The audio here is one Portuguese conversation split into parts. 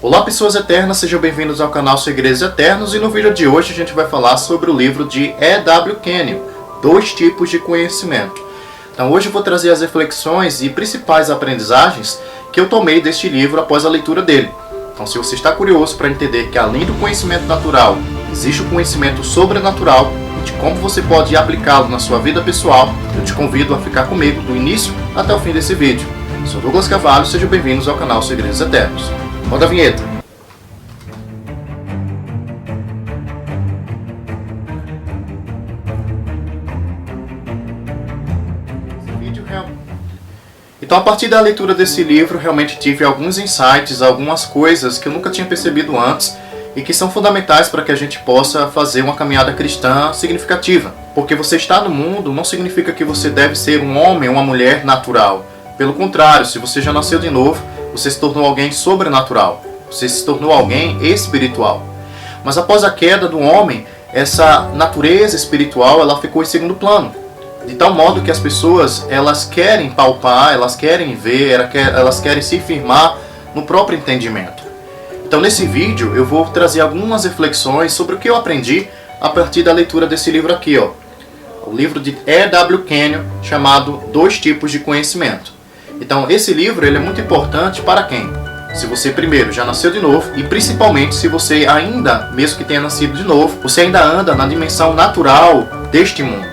Olá pessoas eternas, sejam bem-vindos ao canal Segredos Eternos, e no vídeo de hoje a gente vai falar sobre o livro de E.W. Kenyon, Dois Tipos de Conhecimento. Então hoje eu vou trazer as reflexões e principais aprendizagens que eu tomei deste livro após a leitura dele. Então se você está curioso para entender que além do conhecimento natural, existe o conhecimento sobrenatural e de como você pode aplicá-lo na sua vida pessoal, eu te convido a ficar comigo do início até o fim desse vídeo. Sou Douglas Carvalho, sejam bem-vindos ao canal Segredos Eternos. Roda a vinheta. Então, a partir da leitura desse livro, realmente tive alguns insights, algumas coisas que eu nunca tinha percebido antes e que são fundamentais para que a gente possa fazer uma caminhada cristã significativa. Porque você está no mundo não significa que você deve ser um homem ou uma mulher natural. Pelo contrário, se você já nasceu de novo, você se tornou alguém sobrenatural. Você se tornou alguém espiritual. Mas após a queda do homem, essa natureza espiritual ela ficou em segundo plano. De tal modo que as pessoas elas querem palpar, elas querem ver, elas querem se firmar no próprio entendimento. Então nesse vídeo eu vou trazer algumas reflexões sobre o que eu aprendi a partir da leitura desse livro aqui, ó. O livro de E.W. Kenyon chamado Dois Tipos de Conhecimento. Então esse livro ele é muito importante para quem? Se você primeiro já nasceu de novo e principalmente se você ainda, mesmo que tenha nascido de novo, você ainda anda na dimensão natural deste mundo.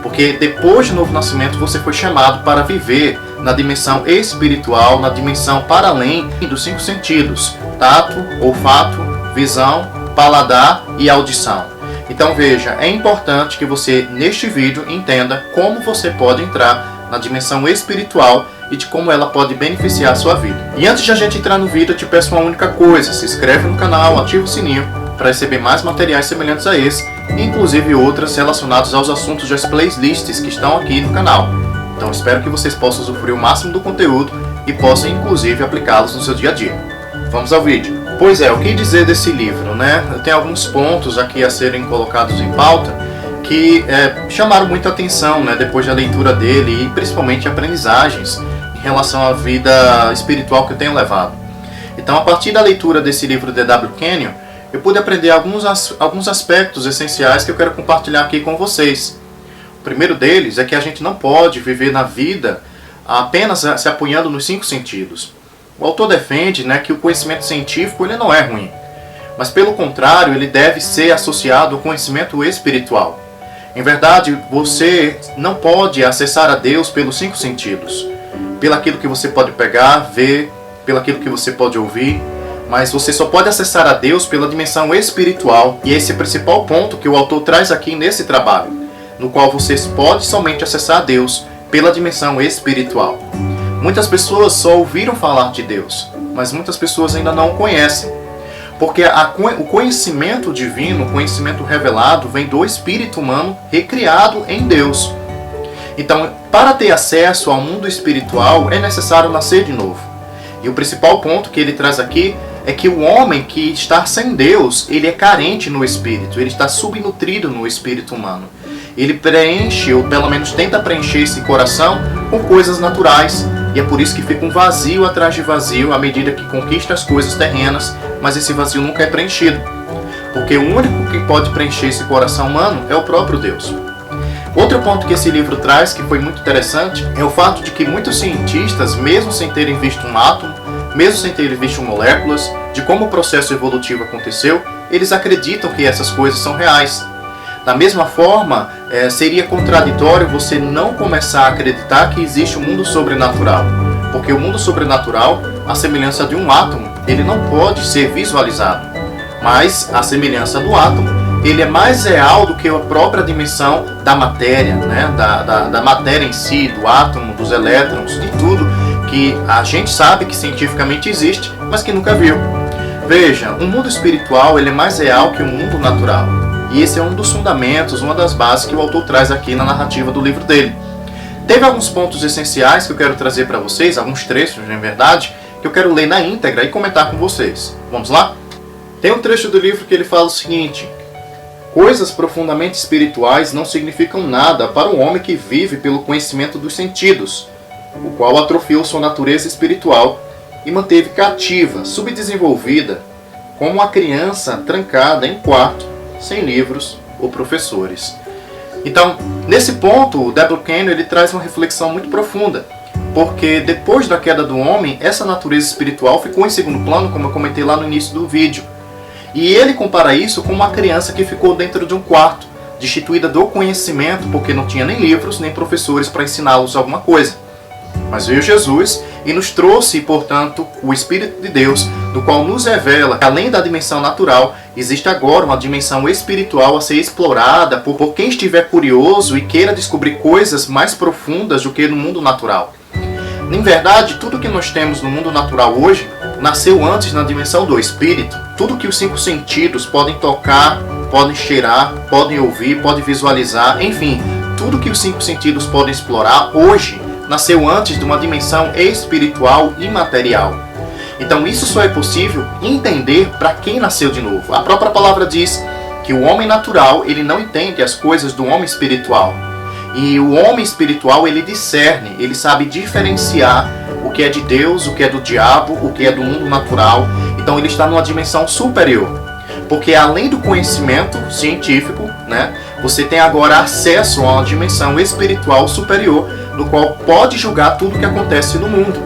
Porque depois do novo nascimento você foi chamado para viver na dimensão espiritual, na dimensão para além dos 5 sentidos: tato, olfato, visão, paladar e audição. Então veja, é importante que você neste vídeo entenda como você pode entrar na dimensão espiritual e de como ela pode beneficiar a sua vida. E antes de a gente entrar no vídeo, eu te peço uma única coisa: se inscreve no canal, ativa o sininho para receber mais materiais semelhantes a esse, inclusive outras relacionados aos assuntos das playlists que estão aqui no canal. Então espero que vocês possam usufruir o máximo do conteúdo e possam inclusive aplicá-los no seu dia a dia. Vamos ao vídeo. Pois é, o que dizer desse livro, né? Eu tenho alguns pontos aqui a serem colocados em pauta que chamaram muita atenção, né, depois da leitura dele e principalmente aprendizagens em relação à vida espiritual que eu tenho levado. Então a partir da leitura desse livro de E.W. Kenyon, eu pude aprender alguns aspectos essenciais que eu quero compartilhar aqui com vocês. O primeiro deles é que a gente não pode viver na vida apenas se apoiando nos 5 sentidos. O autor defende, né, que o conhecimento científico ele não é ruim, mas pelo contrário, ele deve ser associado ao conhecimento espiritual. Em verdade, você não pode acessar a Deus pelos 5 sentidos, pelo aquilo que você pode pegar, ver, pelo aquilo que você pode ouvir, mas você só pode acessar a Deus pela dimensão espiritual, e esse é o principal ponto que o autor traz aqui nesse trabalho, no qual você pode somente acessar a Deus pela dimensão espiritual. Muitas pessoas só ouviram falar de Deus, mas muitas pessoas ainda não o conhecem, porque o conhecimento divino, o conhecimento revelado, vem do espírito humano recriado em Deus. Então, para ter acesso ao mundo espiritual, é necessário nascer de novo. E o principal ponto que ele traz aqui é que o homem que está sem Deus, ele é carente no espírito, ele está subnutrido no espírito humano. Ele preenche, ou pelo menos tenta preencher esse coração com coisas naturais, e é por isso que fica um vazio atrás de vazio à medida que conquista as coisas terrenas, mas esse vazio nunca é preenchido. Porque o único que pode preencher esse coração humano é o próprio Deus. Outro ponto que esse livro traz, que foi muito interessante, é o fato de que muitos cientistas, mesmo sem terem visto um átomo, mesmo sem terem visto moléculas, de como o processo evolutivo aconteceu, eles acreditam que essas coisas são reais. Da mesma forma, seria contraditório você não começar a acreditar que existe um mundo sobrenatural. Porque o mundo sobrenatural, à semelhança de um átomo, ele não pode ser visualizado. Mas, à semelhança do átomo, ele é mais real do que a própria dimensão da matéria, né? da matéria em si, do átomo, dos elétrons, de tudo que a gente sabe que cientificamente existe, mas que nunca viu. Veja, o mundo espiritual ele é mais real que o mundo natural. E esse é um dos fundamentos, uma das bases que o autor traz aqui na narrativa do livro dele. Teve alguns pontos essenciais que eu quero trazer para vocês, alguns trechos, na verdade, que eu quero ler na íntegra e comentar com vocês. Vamos lá? Tem um trecho do livro que ele fala o seguinte: coisas profundamente espirituais não significam nada para um homem que vive pelo conhecimento dos sentidos, o qual atrofiou sua natureza espiritual e manteve cativa, subdesenvolvida, como uma criança trancada em quarto, sem livros ou professores. Então, nesse ponto, o W. Kenyon ele traz uma reflexão muito profunda, porque depois da queda do homem, essa natureza espiritual ficou em segundo plano, como eu comentei lá no início do vídeo. E ele compara isso com uma criança que ficou dentro de um quarto, destituída do conhecimento, porque não tinha nem livros, nem professores para ensiná-los alguma coisa. Mas veio Jesus e nos trouxe, portanto, o Espírito de Deus, do qual nos revela que, além da dimensão natural, existe agora uma dimensão espiritual a ser explorada por quem estiver curioso e queira descobrir coisas mais profundas do que no mundo natural. Em verdade, tudo que nós temos no mundo natural hoje nasceu antes na dimensão do Espírito. Tudo que os 5 sentidos podem tocar, podem cheirar, podem ouvir, podem visualizar, enfim, tudo que os 5 sentidos podem explorar hoje nasceu antes de uma dimensão espiritual e material. Então isso só é possível entender para quem nasceu de novo. A própria palavra diz que o homem natural ele não entende as coisas do homem espiritual. E o homem espiritual ele discerne, ele sabe diferenciar o que é de Deus, o que é do diabo, o que é do mundo natural. Então ele está numa dimensão superior. Porque além do conhecimento científico, você tem agora acesso a uma dimensão espiritual superior, no qual pode julgar tudo o que acontece no mundo.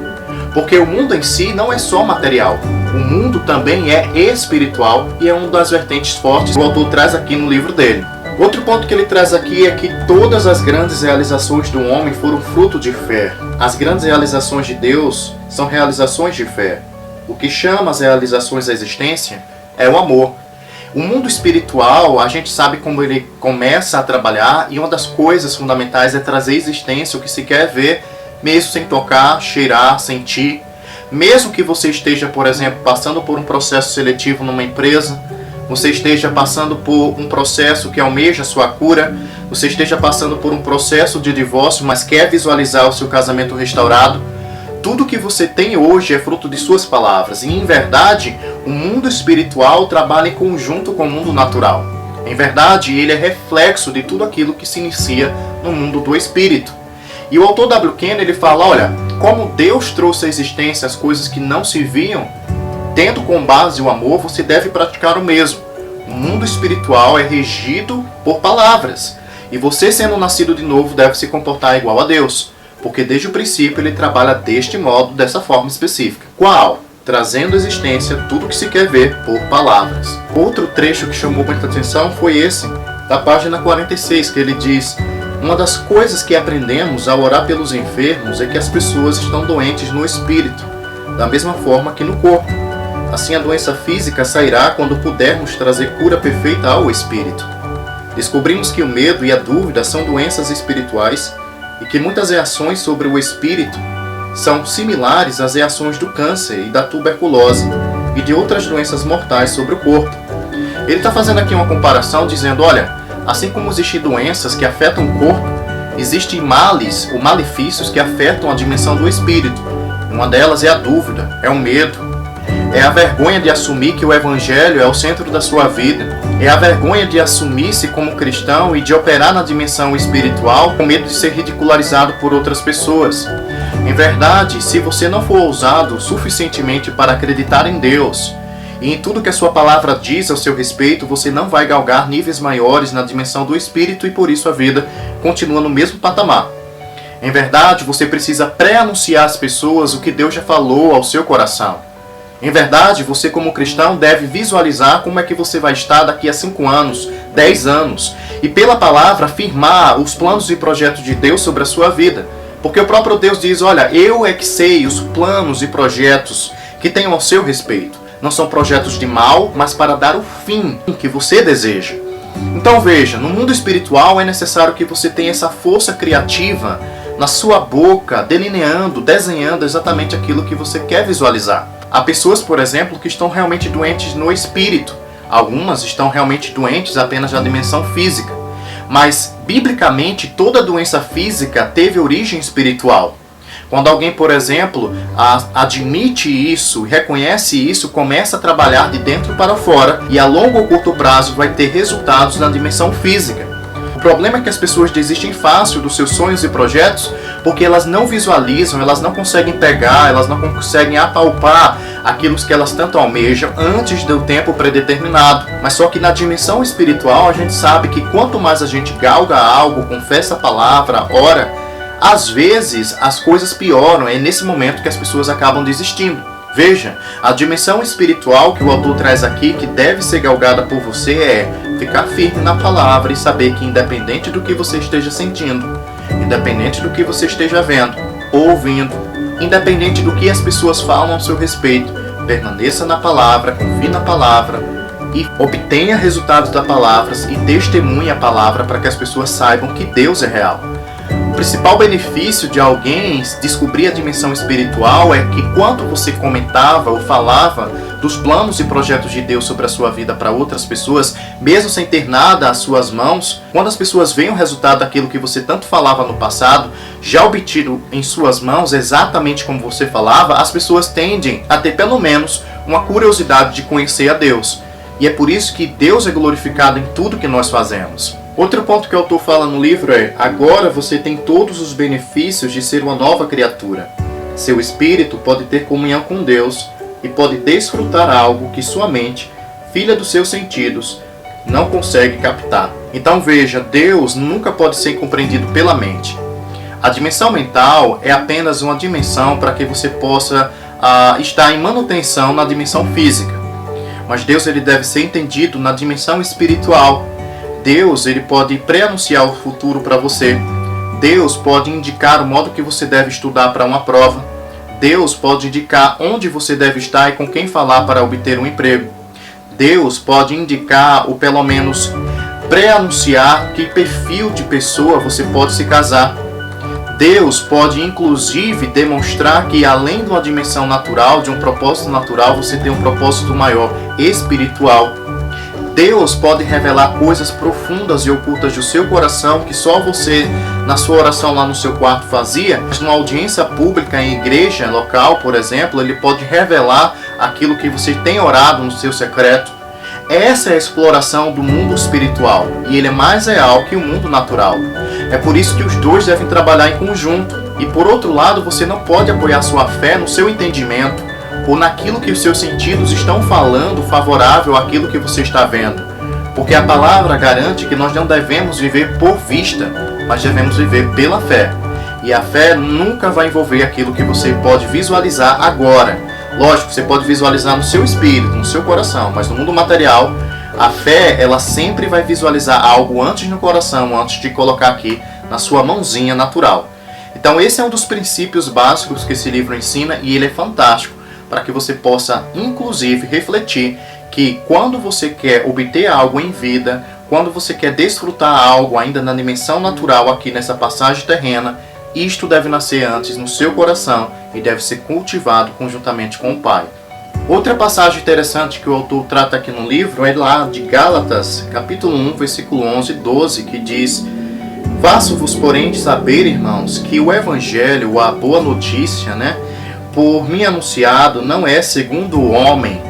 Porque o mundo em si não é só material. O mundo também é espiritual e é uma das vertentes fortes que o autor traz aqui no livro dele. Outro ponto que ele traz aqui é que todas as grandes realizações do homem foram fruto de fé. As grandes realizações de Deus são realizações de fé. O que chama as realizações da existência é o amor. O mundo espiritual, a gente sabe como ele começa a trabalhar, e uma das coisas fundamentais é trazer existência, o que se quer ver, mesmo sem tocar, cheirar, sentir. Mesmo que você esteja, por exemplo, passando por um processo seletivo numa empresa, você esteja passando por um processo que almeja a sua cura, você esteja passando por um processo de divórcio, mas quer visualizar o seu casamento restaurado, tudo que você tem hoje é fruto de suas palavras. E, em verdade, o mundo espiritual trabalha em conjunto com o mundo natural. Em verdade, ele é reflexo de tudo aquilo que se inicia no mundo do espírito. E o autor W. Kenyon ele fala, olha, como Deus trouxe à existência as coisas que não se viam, tendo como base o amor, você deve praticar o mesmo. O mundo espiritual é regido por palavras. E você, sendo nascido de novo, deve se comportar igual a Deus. Porque desde o princípio ele trabalha deste modo, dessa forma específica. Qual? Trazendo à existência tudo que se quer ver por palavras. Outro trecho que chamou muita atenção foi esse, da página 46, que ele diz: uma das coisas que aprendemos ao orar pelos enfermos é que as pessoas estão doentes no espírito, da mesma forma que no corpo. Assim a doença física sairá quando pudermos trazer cura perfeita ao espírito. Descobrimos que o medo e a dúvida são doenças espirituais e que muitas reações sobre o espírito são similares às reações do câncer e da tuberculose e de outras doenças mortais sobre o corpo. Ele está fazendo aqui uma comparação dizendo, olha, assim como existem doenças que afetam o corpo, existem males ou malefícios que afetam a dimensão do espírito. Uma delas é a dúvida, é o medo, é a vergonha de assumir que o evangelho é o centro da sua vida, é a vergonha de assumir-se como cristão e de operar na dimensão espiritual com medo de ser ridicularizado por outras pessoas. Em verdade, se você não for ousado suficientemente para acreditar em Deus e em tudo que a sua palavra diz ao seu respeito, você não vai galgar níveis maiores na dimensão do espírito e por isso a vida continua no mesmo patamar. Em verdade, você precisa pré-anunciar às pessoas o que Deus já falou ao seu coração. Em verdade, você como cristão deve visualizar como é que você vai estar daqui a 5 anos, 10 anos, e pela palavra afirmar os planos e projetos de Deus sobre a sua vida. Porque o próprio Deus diz, olha, eu é que sei os planos e projetos que tenho ao seu respeito. Não são projetos de mal, mas para dar o fim que você deseja. Então veja, no mundo espiritual é necessário que você tenha essa força criativa na sua boca, delineando, desenhando exatamente aquilo que você quer visualizar. Há pessoas, por exemplo, que estão realmente doentes no espírito. Algumas estão realmente doentes apenas na dimensão física. Mas, biblicamente, toda doença física teve origem espiritual. Quando alguém, por exemplo, admite isso, reconhece isso, começa a trabalhar de dentro para fora e a longo ou curto prazo vai ter resultados na dimensão física. O problema é que as pessoas desistem fácil dos seus sonhos e projetos porque elas não visualizam, elas não conseguem pegar, elas não conseguem apalpar aquilo que elas tanto almejam antes do tempo predeterminado. Mas só que na dimensão espiritual a gente sabe que quanto mais a gente galga algo, confessa a palavra, ora, às vezes as coisas pioram, é nesse momento que as pessoas acabam desistindo. Veja, a dimensão espiritual que o autor traz aqui, que deve ser galgada por você, é ficar firme na palavra e saber que independente do que você esteja sentindo, independente do que você esteja vendo, ouvindo, independente do que as pessoas falam ao seu respeito, permaneça na palavra, confie na palavra e obtenha resultados da palavra e testemunhe a palavra para que as pessoas saibam que Deus é real. O principal benefício de alguém descobrir a dimensão espiritual é que quando você comentava ou falava dos planos e projetos de Deus sobre a sua vida para outras pessoas, mesmo sem ter nada às suas mãos, quando as pessoas veem o resultado daquilo que você tanto falava no passado, já obtido em suas mãos exatamente como você falava, as pessoas tendem a ter pelo menos uma curiosidade de conhecer a Deus. E é por isso que Deus é glorificado em tudo que nós fazemos. Outro ponto que o autor fala no livro é: agora você tem todos os benefícios de ser uma nova criatura. Seu espírito pode ter comunhão com Deus e pode desfrutar algo que sua mente, filha dos seus sentidos, não consegue captar. Então veja, Deus nunca pode ser compreendido pela mente. A dimensão mental é apenas uma dimensão para que você possa estar em manutenção na dimensão física. Mas Deus ele deve ser entendido na dimensão espiritual. Deus ele pode pré-anunciar o futuro para você. Deus pode indicar o modo que você deve estudar para uma prova. Deus pode indicar onde você deve estar e com quem falar para obter um emprego. Deus pode indicar ou pelo menos pré-anunciar que perfil de pessoa você pode se casar. Deus pode inclusive demonstrar que além de uma dimensão natural, de um propósito natural, você tem um propósito maior, espiritual. Deus pode revelar coisas profundas e ocultas do seu coração que só você, na sua oração lá no seu quarto, fazia. Mas numa audiência pública em igreja local, por exemplo, Ele pode revelar aquilo que você tem orado no seu secreto. Essa é a exploração do mundo espiritual e ele é mais real que o mundo natural. É por isso que os dois devem trabalhar em conjunto. E por outro lado, você não pode apoiar sua fé no seu entendimento ou naquilo que os seus sentidos estão falando favorável àquilo que você está vendo. Porque a palavra garante que nós não devemos viver por vista, mas devemos viver pela fé. E a fé nunca vai envolver aquilo que você pode visualizar agora. Lógico, você pode visualizar no seu espírito, no seu coração, mas no mundo material, a fé ela sempre vai visualizar algo antes no coração, antes de colocar aqui na sua mãozinha natural. Então esse é um dos princípios básicos que esse livro ensina e ele é fantástico, para que você possa, inclusive, refletir que quando você quer obter algo em vida, quando você quer desfrutar algo ainda na dimensão natural aqui nessa passagem terrena, isto deve nascer antes no seu coração e deve ser cultivado conjuntamente com o Pai. Outra passagem interessante que o autor trata aqui no livro é lá de Gálatas, capítulo 1, versículo 11 e 12, que diz: faço-vos, porém, saber, irmãos, que o Evangelho, a boa notícia, por mim anunciado, não é segundo o homem.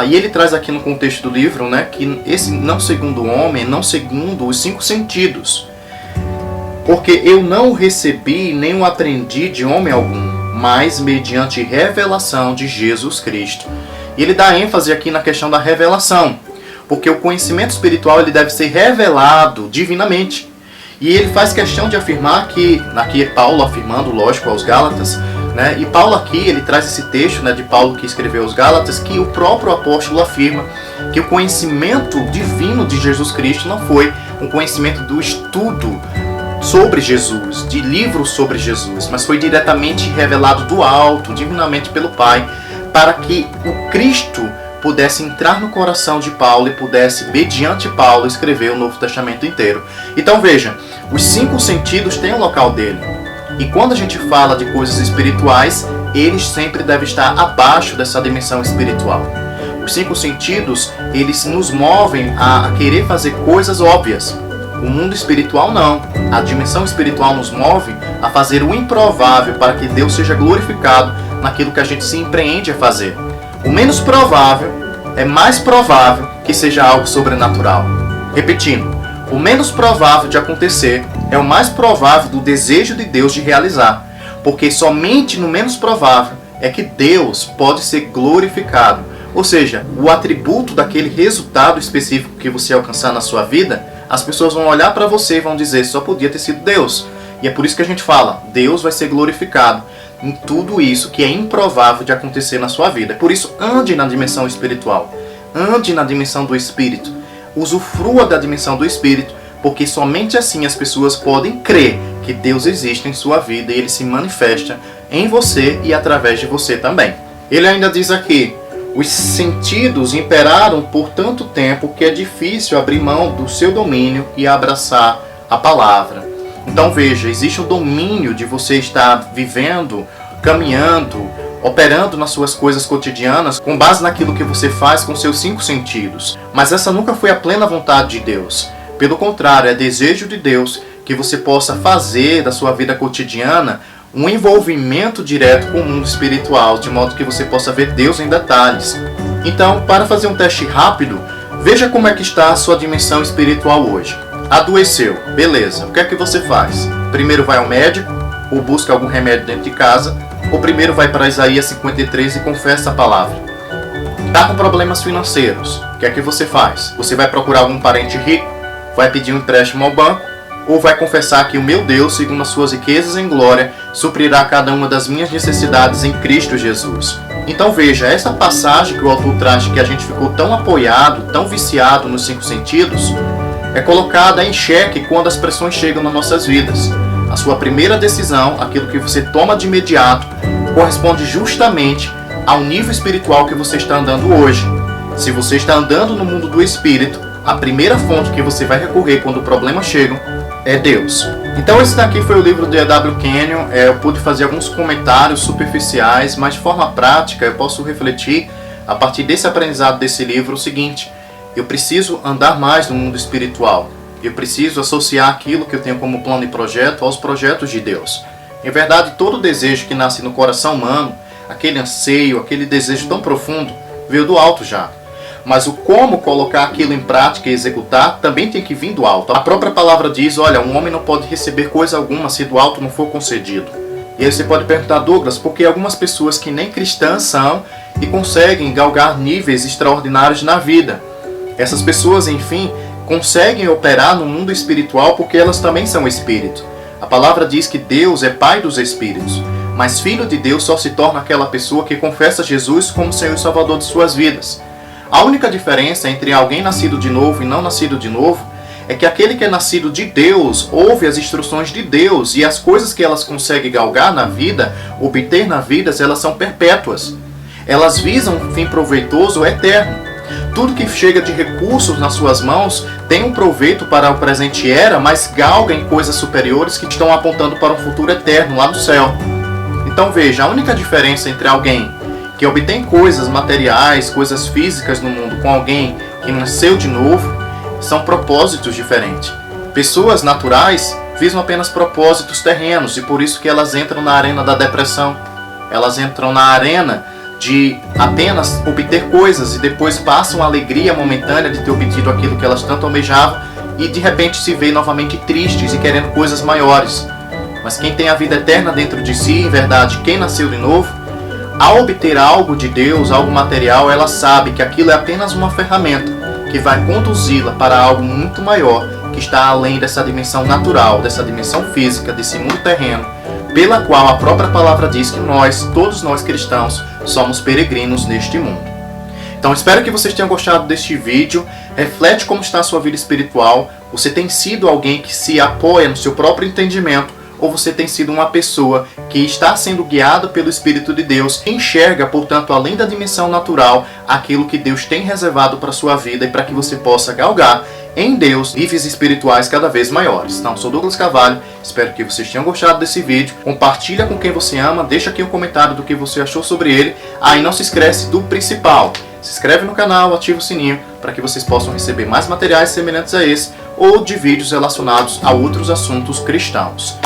E ele traz aqui no contexto do livro, que esse não segundo o homem, não segundo os 5 sentidos. Porque eu não o recebi nem o aprendi de homem algum, mas mediante revelação de Jesus Cristo. E ele dá ênfase aqui na questão da revelação, porque o conhecimento espiritual ele deve ser revelado divinamente. E ele faz questão de afirmar que, aqui é Paulo afirmando, lógico, aos Gálatas, e Paulo aqui, ele traz esse texto de Paulo que escreveu aos Gálatas, que o próprio apóstolo afirma que o conhecimento divino de Jesus Cristo não foi um conhecimento do estudo sobre Jesus, de livros sobre Jesus, mas foi diretamente revelado do alto, divinamente pelo Pai, para que o Cristo pudesse entrar no coração de Paulo e pudesse, mediante Paulo, escrever o Novo Testamento inteiro. Então veja, os 5 sentidos têm um local dele. E quando a gente fala de coisas espirituais, eles sempre devem estar abaixo dessa dimensão espiritual. Os 5 sentidos, eles nos movem a querer fazer coisas óbvias. O mundo espiritual não. A dimensão espiritual nos move a fazer o improvável para que Deus seja glorificado naquilo que a gente se empreende a fazer. O menos provável é mais provável que seja algo sobrenatural. Repetindo, O menos provável de acontecer é o mais provável do desejo de Deus de realizar, porque somente no menos provável é que Deus pode ser glorificado. Ou seja, o atributo daquele resultado específico que você alcançar na sua vida, as pessoas vão olhar para você e vão dizer, só podia ter sido Deus. E é por isso que a gente fala, Deus vai ser glorificado em tudo isso que é improvável de acontecer na sua vida. Por isso, ande na dimensão espiritual, ande na dimensão do Espírito, usufrua da dimensão do Espírito, porque somente assim as pessoas podem crer que Deus existe em sua vida e Ele se manifesta em você e através de você também. Ele ainda diz aqui, os sentidos imperaram por tanto tempo que é difícil abrir mão do seu domínio e abraçar a palavra. Então veja, existe um domínio de você estar vivendo, caminhando, operando nas suas coisas cotidianas com base naquilo que você faz com seus 5 sentidos. Mas essa nunca foi a plena vontade de Deus. Pelo contrário, é desejo de Deus que você possa fazer da sua vida cotidiana um envolvimento direto com o mundo espiritual, de modo que você possa ver Deus em detalhes. Então, para fazer um teste rápido, veja como é que está a sua dimensão espiritual hoje. Adoeceu, beleza, o que é que você faz? Primeiro vai ao médico, ou busca algum remédio dentro de casa, ou primeiro vai para Isaías 53 e confessa a palavra. Está com problemas financeiros, o que é que você faz? Você vai procurar algum parente rico, vai pedir um empréstimo ao banco, ou vai confessar que o meu Deus, segundo as suas riquezas em glória, suprirá cada uma das minhas necessidades em Cristo Jesus. Então veja, essa passagem que o autor traz, que a gente ficou tão apoiado, tão viciado nos 5 sentidos, é colocada em xeque quando as pressões chegam nas nossas vidas. A sua primeira decisão, aquilo que você toma de imediato, corresponde justamente ao nível espiritual que você está andando hoje. Se você está andando no mundo do Espírito, a primeira fonte que você vai recorrer quando problemas chegam é Deus. Então esse daqui foi o livro de E.W. Kenyon. Eu pude fazer alguns comentários superficiais, mas de forma prática eu posso refletir a partir desse aprendizado desse livro o seguinte: eu preciso andar mais no mundo espiritual. Eu preciso associar aquilo que eu tenho como plano e projeto aos projetos de Deus. Em verdade, todo desejo que nasce no coração humano, aquele anseio, aquele desejo tão profundo, veio do alto já. Mas o como colocar aquilo em prática e executar também tem que vir do alto. A própria palavra diz, olha, um homem não pode receber coisa alguma se do alto não for concedido. E aí você pode perguntar, Douglas, por que algumas pessoas que nem cristãs são e conseguem galgar níveis extraordinários na vida? Essas pessoas, enfim, conseguem operar no mundo espiritual porque elas também são espírito. A palavra diz que Deus é Pai dos espíritos, mas Filho de Deus só se torna aquela pessoa que confessa Jesus como Senhor e Salvador de suas vidas. A única diferença entre alguém nascido de novo e não nascido de novo é que aquele que é nascido de Deus ouve as instruções de Deus e as coisas que elas conseguem galgar na vida, obter na vida, elas são perpétuas. Elas visam um fim proveitoso eterno. Tudo que chega de recursos nas suas mãos tem um proveito para o presente era, mas galga em coisas superiores que estão apontando para um futuro eterno lá no céu. Então veja, a única diferença entre alguém que obtém coisas materiais, coisas físicas no mundo com alguém que nasceu de novo, são propósitos diferentes. Pessoas naturais visam apenas propósitos terrenos e por isso que elas entram na arena da depressão. Elas entram na arena de apenas obter coisas e depois passam a alegria momentânea de ter obtido aquilo que elas tanto almejavam e de repente se veem novamente tristes e querendo coisas maiores. Mas quem tem a vida eterna dentro de si, em verdade, quem nasceu de novo, ao obter algo de Deus, algo material, ela sabe que aquilo é apenas uma ferramenta que vai conduzi-la para algo muito maior, que está além dessa dimensão natural, dessa dimensão física, desse mundo terreno, pela qual a própria palavra diz que nós, todos nós cristãos, somos peregrinos neste mundo. Então espero que vocês tenham gostado deste vídeo. Reflete como está a sua vida espiritual. Você tem sido alguém que se apoia no seu próprio entendimento, ou você tem sido uma pessoa que está sendo guiada pelo Espírito de Deus, enxerga, portanto, além da dimensão natural, aquilo que Deus tem reservado para a sua vida e para que você possa galgar em Deus níveis espirituais cada vez maiores. Então, sou Douglas Carvalho, espero que vocês tenham gostado desse vídeo. Compartilha com quem você ama, deixa aqui um comentário do que você achou sobre ele. E não se esquece do principal. Se inscreve no canal, ativa o sininho para que vocês possam receber mais materiais semelhantes a esse ou de vídeos relacionados a outros assuntos cristãos.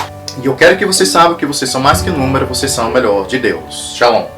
E eu quero que vocês saibam que vocês são mais que um número, vocês são o melhor de Deus. Shalom.